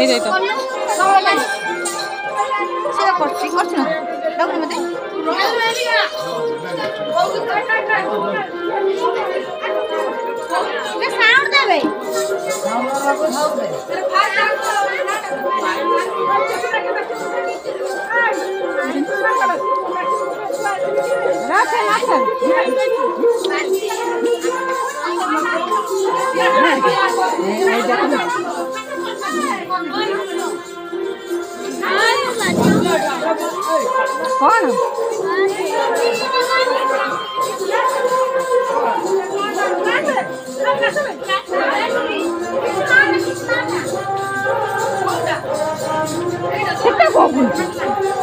এই তো সেটা করছি করছি না ডাকুনি মধ্যে সাউন্ড দেবে রাখেন রাখেন कौन कितना